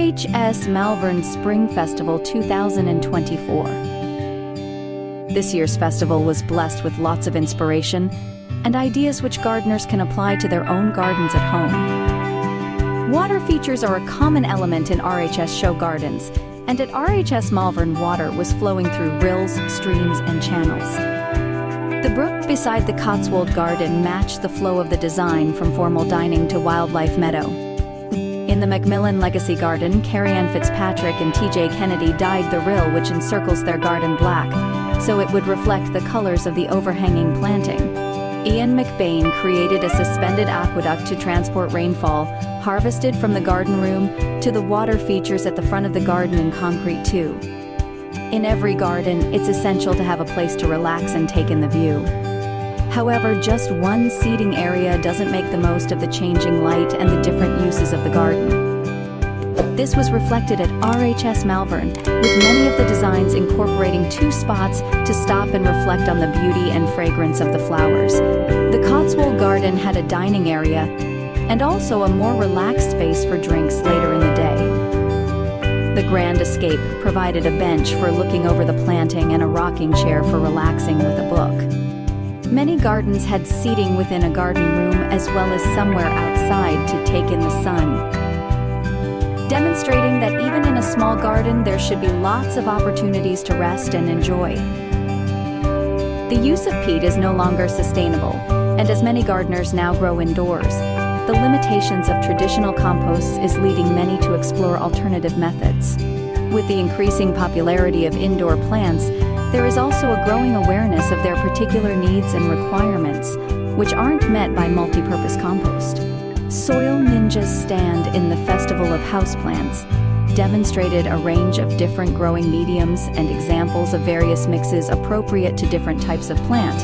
RHS Malvern Spring Festival 2024. This year's festival was blessed with lots of inspiration and ideas which gardeners can apply to their own gardens at home. Water features are a common element in RHS show gardens, and at RHS Malvern, water was flowing through rills, streams, and channels. The brook beside the Cotswold Garden matched the flow of the design from formal dining to wildlife meadow. In the Macmillan Legacy Garden, Carrie Ann Fitzpatrick and T.J. Kennedy dyed the rill which encircles their garden black, so it would reflect the colors of the overhanging planting. Ian McBain created a suspended aqueduct to transport rainfall, harvested from the garden room to the water features at the front of the garden in concrete too. In every garden, it's essential to have a place to relax and take in the view. However, just one seating area doesn't make the most of the changing light and the different uses of the garden. This was reflected at RHS Malvern, with many of the designs incorporating two spots to stop and reflect on the beauty and fragrance of the flowers. The Cotswold Garden had a dining area and also a more relaxed space for drinks later in the day. The Grand Escape provided a bench for looking over the planting and a rocking chair for relaxing with a book. Many gardens had seating within a garden room as well as somewhere outside to take in the sun, demonstrating that even in a small garden there should be lots of opportunities to rest and enjoy. The use of peat is no longer sustainable, and as many gardeners now grow indoors, the limitations of traditional composts is leading many to explore alternative methods. With the increasing popularity of indoor plants, there is also a growing awareness of their particular needs and requirements, which aren't met by multi-purpose compost. Soil Ninja's stand in the Festival of Houseplants demonstrated a range of different growing mediums and examples of various mixes appropriate to different types of plant.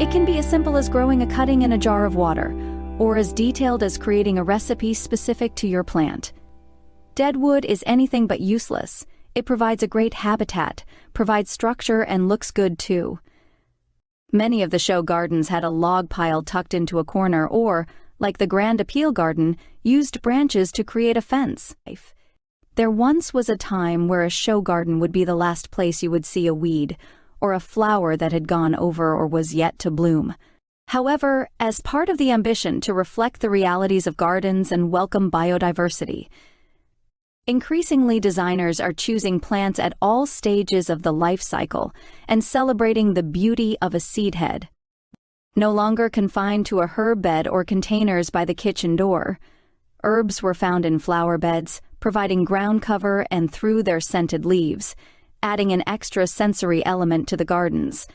It can be as simple as growing a cutting in a jar of water, or as detailed as creating a recipe specific to your plant. Dead wood is anything but useless. It provides a great habitat, provides structure, and looks good too. Many of the show gardens had a log pile tucked into a corner or, like the Grand Appeal Garden, used branches to create a fence. There once was a time where a show garden would be the last place you would see a weed or a flower that had gone over or was yet to bloom. However, as part of the ambition to reflect the realities of gardens and welcome biodiversity, increasingly designers are choosing plants at all stages of the life cycle and celebrating the beauty of a seed head. No longer confined to a herb bed or containers by the kitchen door, herbs were found in flower beds, providing ground cover and through their scented leaves, adding an extra sensory element to the gardens.